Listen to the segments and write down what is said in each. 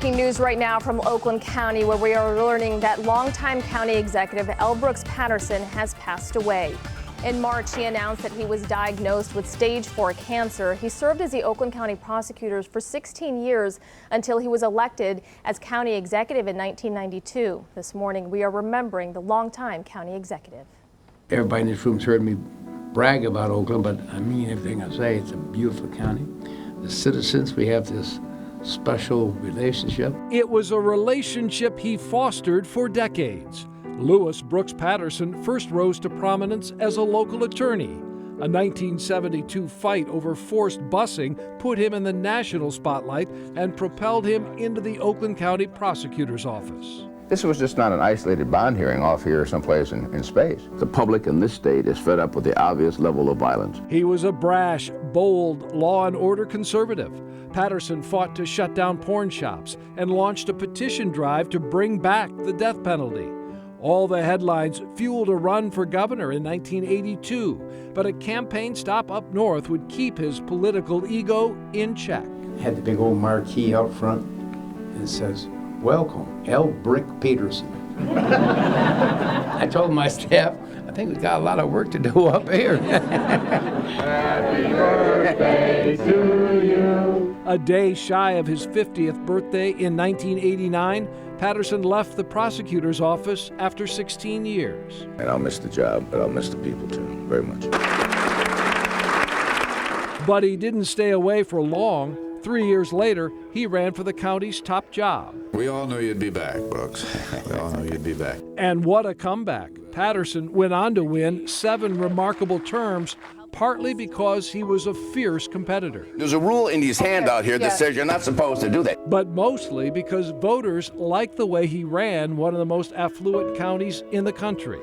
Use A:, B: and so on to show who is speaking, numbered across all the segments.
A: Breaking news right now from Oakland County, where we are learning that longtime county executive Brooks Patterson has passed away. In March, he announced that he was diagnosed with stage 4 cancer. He served as the Oakland County prosecutor for 16 years until he was elected as county executive in 1992. This morning, we are remembering the longtime county executive.
B: Everybody in this room's heard me brag about Oakland, but I mean everything I say. It's a beautiful county. The citizens, we have this special relationship.
C: It was a relationship he fostered for decades. Lewis Brooks Patterson first rose to prominence as a local attorney. A 1972 fight over forced busing put him in the national spotlight and propelled him into the Oakland County Prosecutor's Office.
D: This was just not an isolated bond hearing off here someplace in space. The public in this state is fed up with the obvious level of violence.
C: He was a brash, bold, law and order conservative. Patterson fought to shut down porn shops and launched a petition drive to bring back the death penalty. All the headlines fueled a run for governor in 1982, but a campaign stop up north would keep his political ego in check.
B: Had the big old marquee out front, and it says, "Welcome, Brooks Patterson." I told my staff, I think we've got a lot of work to do up here.
E: Happy birthday to you.
C: A day shy of his 50th birthday in 1989, Patterson left the prosecutor's office after 16 years.
D: And I'll miss the job, but I'll miss the people too, very much.
C: But he didn't stay away for long. 3 years later, he ran for the county's top job.
F: We all knew you'd be back, Brooks. We all knew you'd be back.
C: And what a comeback. Patterson went on to win 7 remarkable terms, partly because he was a fierce competitor.
G: There's a rule in his handout here that says you're not supposed to do that.
C: But mostly because voters liked the way he ran one of the most affluent counties in the country.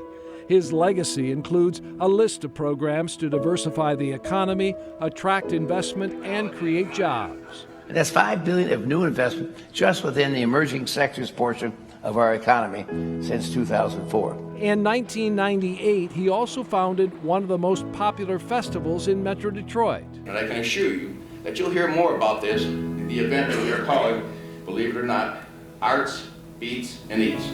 C: His legacy includes a list of programs to diversify the economy, attract investment, and create jobs.
H: That's $5 billion of new investment just within the emerging sectors portion of our economy since 2004.
C: In 1998, he also founded one of the most popular festivals in Metro Detroit.
G: And I can assure you that you'll hear more about this in the event that we are calling, believe it or not, Arts, Beats, and Eats.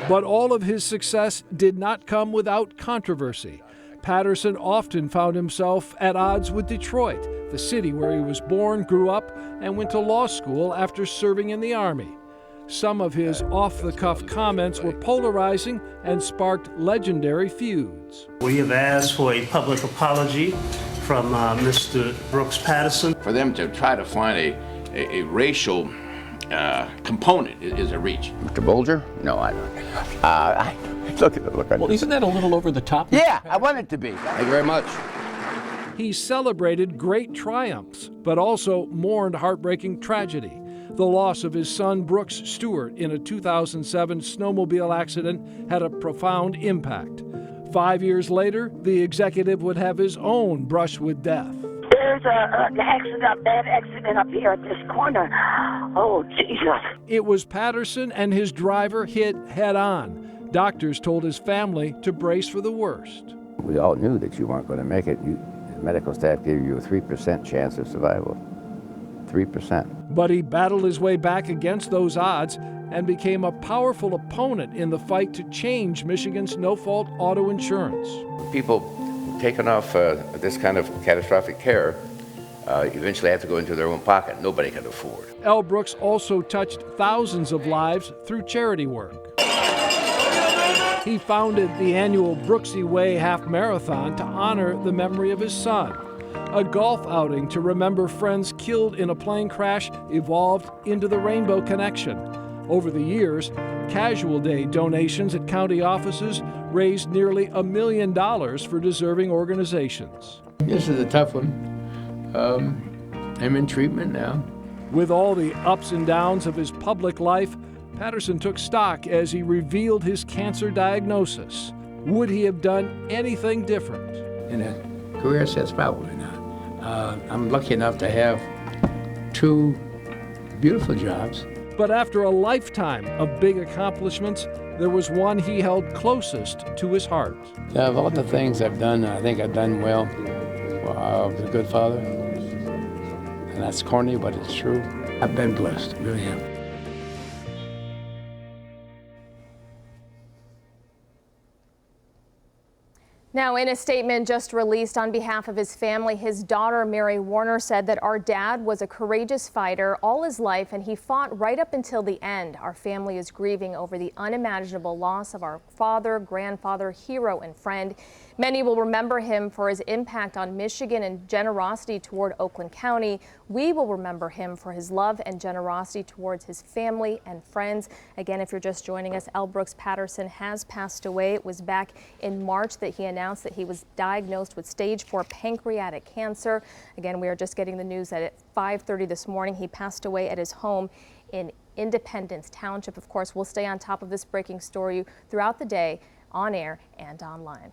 C: But all of his success did not come without controversy. Patterson often found himself at odds with Detroit, the city where he was born, grew up, and went to law school after serving in the Army. Some of his off-the-cuff comments were polarizing and sparked legendary feuds.
I: We have asked for a public apology from Mr. Brooks Patterson.
G: For them to try to find a racial component is a reach.
D: Mr. Bolger? No, I don't. Look at the look on
J: Well, isn't that a little over the top?
D: Yeah, I want it to be.
G: Thank you very much.
C: He celebrated great triumphs, but also mourned heartbreaking tragedy. The loss of his son, Brooks Stewart, in a 2007 snowmobile accident had a profound impact. 5 years later, the executive would have his own brush with death.
K: There's an accident, a bad accident up here at this corner. Oh, Jesus.
C: It was Patterson and his driver hit head-on. Doctors told his family to brace for the worst.
D: We all knew that you weren't going to make it. The medical staff gave you a 3% chance of survival. 3%.
C: But he battled his way back against those odds and became a powerful opponent in the fight to change Michigan's no-fault auto insurance.
G: People taking off this kind of catastrophic care eventually have to go into their own pocket. Nobody can afford.
C: Brooks also touched thousands of lives through charity work. He founded the annual Brooksy Way Half Marathon to honor the memory of his son. A golf outing to remember friends killed in a plane crash evolved into the Rainbow Connection. Over the years, Casual Day donations at county offices raised nearly $1 million for deserving organizations.
B: This is a tough one. I'm in treatment now.
C: With all the ups and downs of his public life, Patterson took stock as he revealed his cancer diagnosis. Would he have done anything different?
B: In a career sense, probably not. I'm lucky enough to have 2 beautiful jobs.
C: But after a lifetime of big accomplishments, there was one he held closest to his heart.
B: Of all the things I've done, I think I've done well. I was a good father. And that's corny, but it's true. I've been blessed, really am.
A: Now, in a statement just released on behalf of his family, his daughter, Mary Warner, said that our dad was a courageous fighter all his life, and he fought right up until the end. Our family is grieving over the unimaginable loss of our father, grandfather, hero, and friend. Many will remember him for his impact on Michigan and generosity toward Oakland County. We will remember him for his love and generosity towards his family and friends. Again, if you're just joining us, L. Brooks Patterson has passed away. It was back in March that he announced that he was diagnosed with stage 4 pancreatic cancer. Again, we are just getting the news that at 5:30 this morning he passed away at his home in Independence Township. Of course, we'll stay on top of this breaking story throughout the day, on air and online.